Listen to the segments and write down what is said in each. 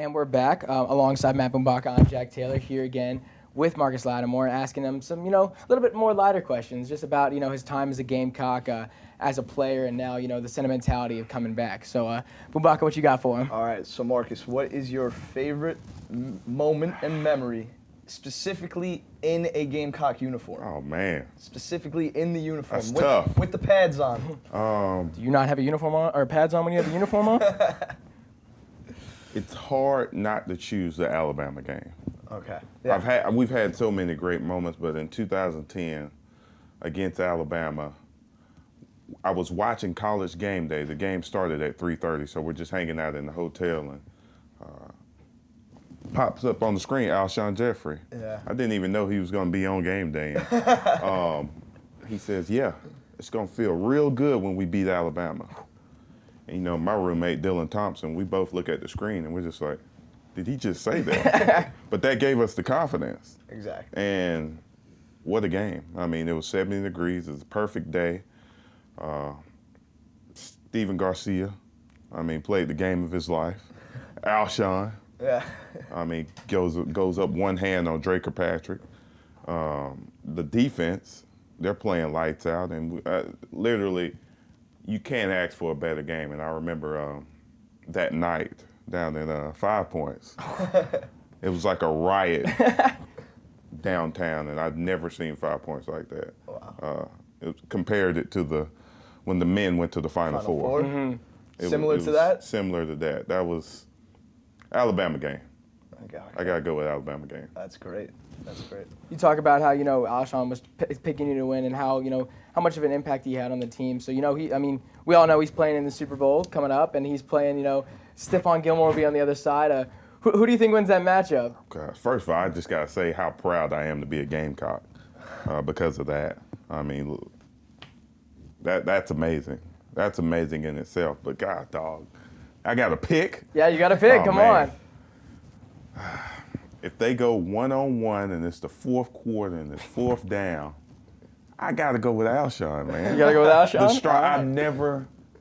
And we're back alongside Matt Bumbaka. I'm Jack Taylor here again with Marcus Lattimore, asking him some, a little bit more lighter questions just about, his time as a Gamecock, as a player, and now, the sentimentality of coming back. So, Bumbaka, what you got for him? All right, so Marcus, what is your favorite moment and memory, specifically in a Gamecock uniform? Oh, man. Specifically in the uniform. That's tough. With the pads on. Do you not have a uniform on, or pads on when you have a uniform on? It's hard not to choose the Alabama game. Okay. Yeah. We've had so many great moments, but in 2010 against Alabama, I was watching College Game Day. The game started at 3:30, so we're just hanging out in the hotel, and pops up on the screen, Alshon Jeffrey. Yeah. I didn't even know he was going to be on game day. He says, "Yeah, it's going to feel real good when we beat Alabama." And, my roommate, Dylan Thompson, we both look at the screen and we're just like, did he just say that? But that gave us the confidence. Exactly. And what a game. I mean, it was 70 degrees. It was a perfect day. Steven Garcia, played the game of his life. Alshon, Yeah. goes up one hand on Drake Patrick. The defense, they're playing lights out. And literally, you can't ask for a better game. And I remember that night down in 5 Points, it was like a riot downtown, and I'd never seen 5 Points like that. Wow. Compared it to when the men went to the Final Four. Mm-hmm. Similar to that? Similar to that. That was Alabama game. Okay. I got to go with Alabama game. That's great. That's great. You talk about how, Alshon was picking you to win and how, how much of an impact he had on the team. So, we all know he's playing in the Super Bowl coming up, and he's playing, Stephon Gilmore will be on the other side. Who do you think wins that matchup? Gosh, first of all, I just got to say how proud I am to be a Gamecock because of that. That's amazing. That's amazing in itself. But, God, dog, I got to pick. Yeah, you got to pick. Oh, Come man. on. If they go one-on-one and it's the fourth quarter and it's fourth down, I got to go with Alshon, man. You got to go with Alshon? I've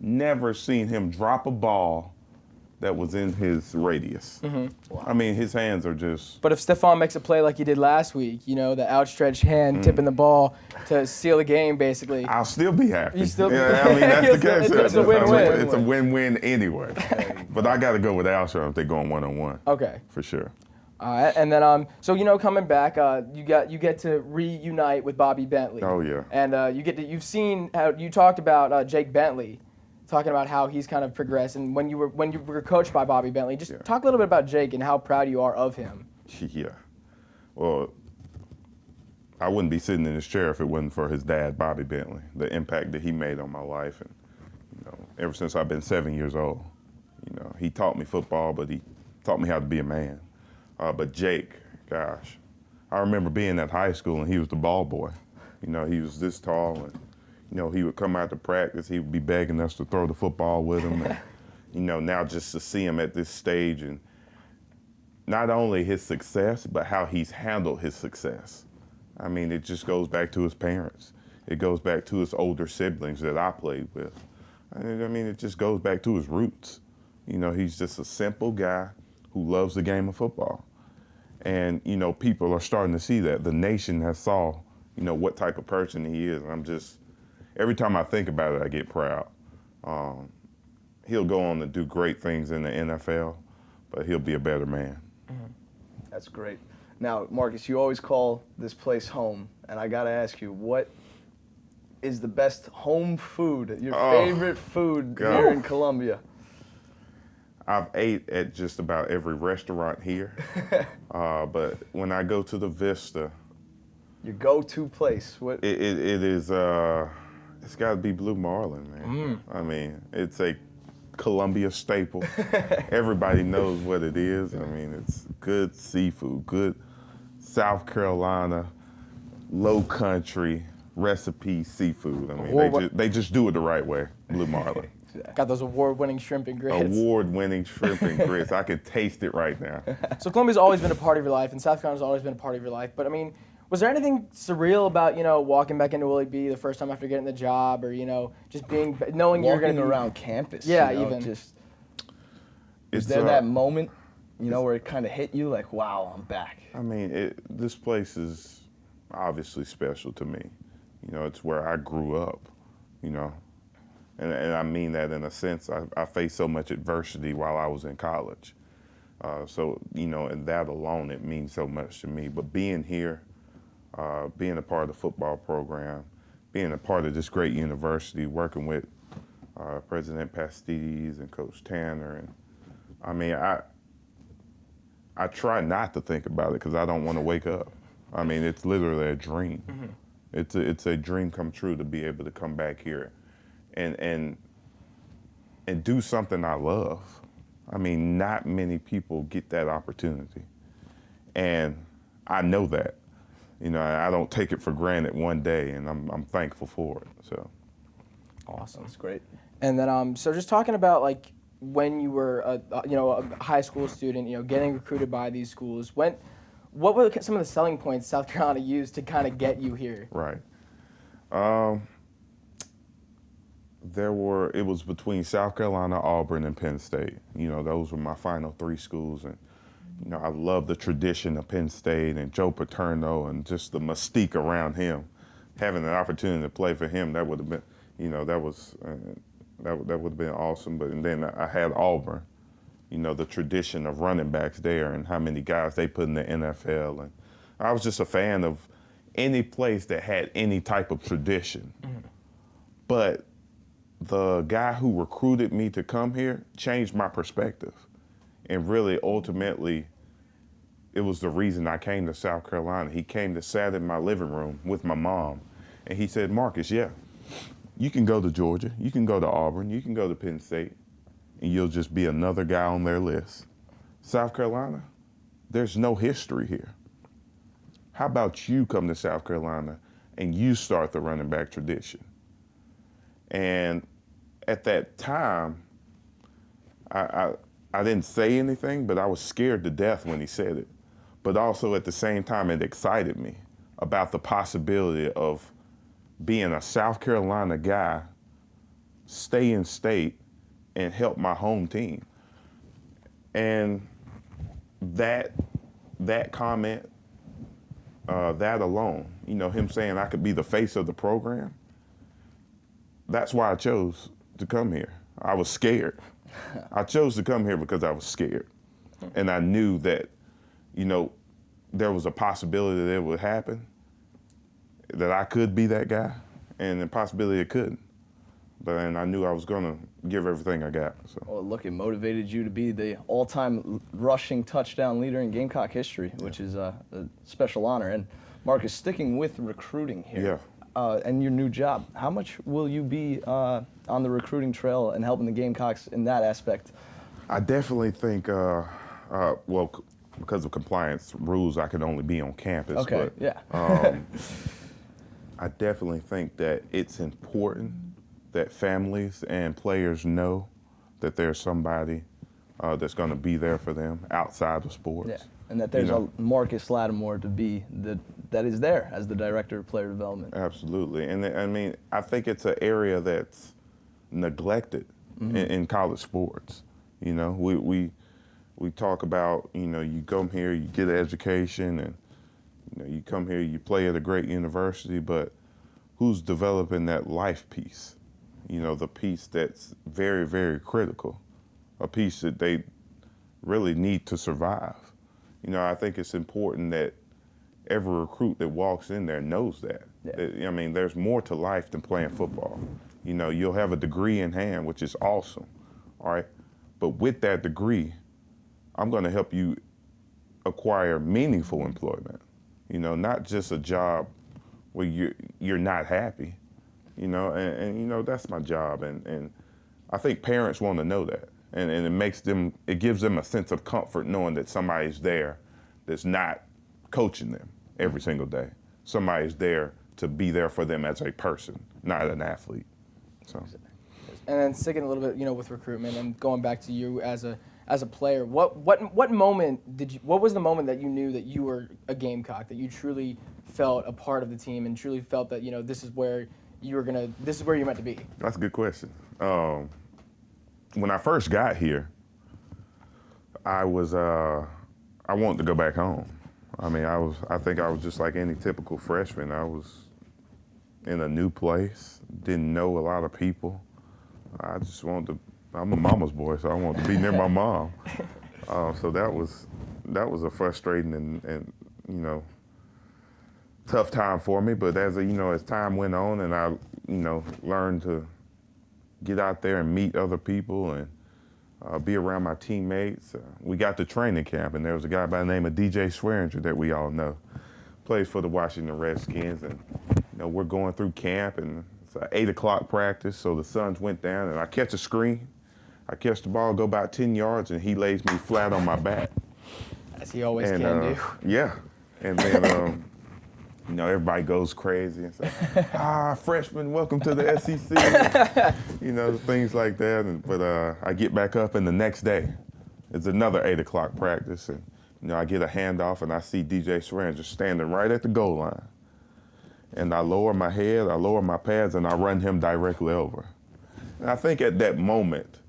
never seen him drop a ball that was in his radius. Mm-hmm. Wow. His hands are just... But if Stephon makes a play like he did last week, the outstretched hand tipping the ball to seal the game, basically. I'll still be happy. You still be that's the case. It's a win-win. It's a win-win anyway. But I got to go with Alshon if they're going one-on-one. Okay. For sure. All right, and then coming back, you get to reunite with Bobby Bentley. Oh yeah. And you've seen how you talked about Jake Bentley, talking about how he's kind of progressed, and when you were coached by Bobby Bentley, just talk a little bit about Jake and how proud you are of him. Yeah. Well, I wouldn't be sitting in this chair if it wasn't for his dad, Bobby Bentley, the impact that he made on my life, and ever since I've been 7 years old, he taught me football, but he taught me how to be a man. But Jake, gosh, I remember being at high school and he was the ball boy. He was this tall and, he would come out to practice. He would be begging us to throw the football with him. And, now just to see him at this stage and not only his success, but how he's handled his success. It just goes back to his parents. It goes back to his older siblings that I played with. It just goes back to his roots. He's just a simple guy who loves the game of football. And, people are starting to see that. The nation has saw, what type of person he is. And every time I think about it, I get proud. He'll go on to do great things in the NFL, but he'll be a better man. Mm-hmm. That's great. Now, Marcus, you always call this place home, and I gotta ask you, what is the best home food, your favorite food here in Columbia? I've ate at just about every restaurant here, but when I go to the Vista, your go-to place, what? It is. It's got to be Blue Marlin, man. It's a Columbia staple. Everybody knows what it is. It's good seafood, good South Carolina, low country recipe seafood. They just do it the right way. Blue Marlin. Got those award-winning shrimp and grits. Award-winning shrimp and grits. I could taste it right now. So Columbia's always been a part of your life, and South Carolina's always been a part of your life. But was there anything surreal about walking back into Willie B the first time after getting the job, or just knowing you're going to be around campus? Yeah, even just. Is there that moment you know, where it kind of hit you like, wow, I'm back? I mean, this place is obviously special to me. You know, it's where I grew up, you know. And I mean that in a sense. I faced so much adversity while I was in college. So, you know, and that alone, it means so much to me. But being here, being a part of the football program, being a part of this great university, working with President Pastides and Coach Tanner, and I mean, I try not to think about it because I don't want to wake up. I mean, it's literally a dream. Mm-hmm. It's a dream come true to be able to come back here and do something I love. I mean, not many people get that opportunity. And I know that. You know, I don't take it for granted one day, and I'm thankful for it. So Awesome. That's great. And then, so just talking about like when you were, a high school student, you know, getting recruited by these schools. What were some of the selling points South Carolina used to kind of get you here? Right. It was between South Carolina, Auburn, and Penn State. You know, those were my final three schools. And, you know, I love the tradition of Penn State and Joe Paterno and just the mystique around him. Having an opportunity to play for him, that would have been, you know, that would have been awesome. But and then I had Auburn, you know, the tradition of running backs there and how many guys they put in the NFL. And I was just a fan of any place that had any type of tradition. Mm-hmm. But the guy who recruited me to come here changed my perspective. And really, ultimately, it was the reason I came to South Carolina. He came to sat in my living room with my mom, and he said, Marcus, yeah, you can go to Georgia, you can go to Auburn, you can go to Penn State, and you'll just be another guy on their list. South Carolina, there's no history here. How about you come to South Carolina and you start the running back tradition? And at that time, I didn't say anything, but I was scared to death when he said it. But also at the same time, it excited me about the possibility of being a South Carolina guy, stay in state, and help my home team. And that comment, that alone, you know, him saying I could be the face of the program, that's why I chose to come here. I was scared. I chose to come here because I was scared. And I knew that, you know, there was a possibility that it would happen, that I could be that guy, and the possibility it couldn't. And I knew I was going to give everything I got. So. Well, look, it motivated you to be the all-time rushing touchdown leader in Gamecock history, which is a special honor. And Marcus, sticking with recruiting here, and your new job, how much will you be on the recruiting trail and helping the Gamecocks in that aspect? I definitely think, well, because of compliance rules, I can only be on campus. Okay, but, yeah. I definitely think that it's important that families and players know that there's somebody that's going to be there for them outside of sports. Yeah, and that there's a Marcus Lattimore to be that is there as the director of player development. Absolutely, and I mean, I think it's an area that's neglected in college sports. You know, we talk about, you know, you come here, you get an education, and you know, you come here, you play at a great university, but who's developing that life piece? You know, the piece that's very, very critical, a piece that they really need to survive. You know, I think it's important that every recruit that walks in there knows that. Yeah. I mean, there's more to life than playing football. You know, you'll have a degree in hand, which is awesome, all right? But with that degree, I'm gonna help you acquire meaningful employment. You know, not just a job where you're not happy. You know, and you know, that's my job, and I think parents want to know that, and it gives them a sense of comfort knowing that somebody's there that's not coaching them every single day. Somebody's there to be there for them as a person, not an athlete. So. And then sticking a little bit, you know, with recruitment and going back to you as a player, what moment what was the moment that you knew that you were a Gamecock, that you truly felt a part of the team and truly felt that, you know, this is where you're meant to be? That's a good question. When I first got here, I wanted to go back home. I mean, I think I was just like any typical freshman. I was in a new place, didn't know a lot of people. I just wanted to, I'm a mama's boy, so I wanted to be near my mom. So that was a frustrating and you know, tough time for me. But as as time went on and I learned to get out there and meet other people and be around my teammates. We got to training camp, and there was a guy by the name of DJ Swearinger that we all know, plays for the Washington Redskins, and we're going through camp, and it's an 8 o'clock practice, so the suns went down, and I catch a screen. I catch the ball, go about 10 yards, and he lays me flat on my back. As he always can do. Yeah, and then everybody goes crazy and says, freshman, welcome to the SEC. Things like that. But I get back up, and the next day, it's another 8 o'clock practice. And, I get a handoff, and I see DJ Swearinger standing right at the goal line. And I lower my head, I lower my pads, and I run him directly over. And I think at that moment,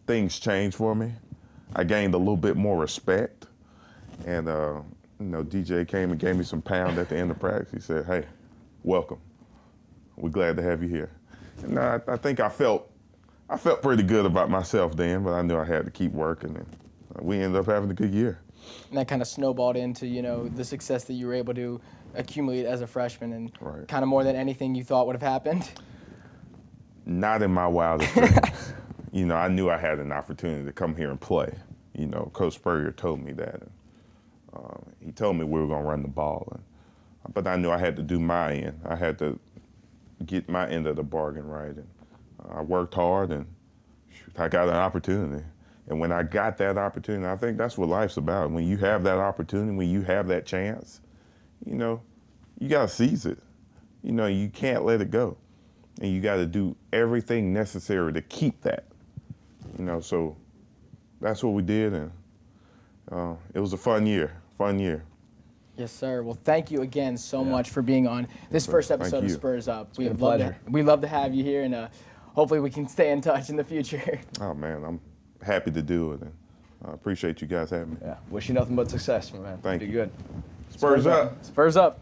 things changed for me. I gained a little bit more respect. And, DJ came and gave me some pound at the end of practice. He said, "Hey, welcome. We're glad to have you here." And I think I felt pretty good about myself then, but I knew I had to keep working, and we ended up having a good year. And that kind of snowballed into, the success that you were able to accumulate as a freshman, and Right. kind of more than anything you thought would have happened. Not in my wildest dreams. I knew I had an opportunity to come here and play. Coach Spurrier told me that. He told me we were going to run the ball, but I knew I had to do my end. I had to get my end of the bargain right, and I worked hard, and I got an opportunity. And when I got that opportunity, I think that's what life's about. When you have that opportunity, when you have that chance, you got to seize it. You can't let it go, and you got to do everything necessary to keep that. So that's what we did, and it was a fun year. Yes, sir. Well, thank you again so much for being on this first episode of Spurs Up. It's been a pleasure. We love to have you here, and hopefully we can stay in touch in the future. Oh, man, I'm happy to do it, and I appreciate you guys having me. Yeah, wish you nothing but success, my man. Thank you. you. Good. Spurs up. Spurs Up.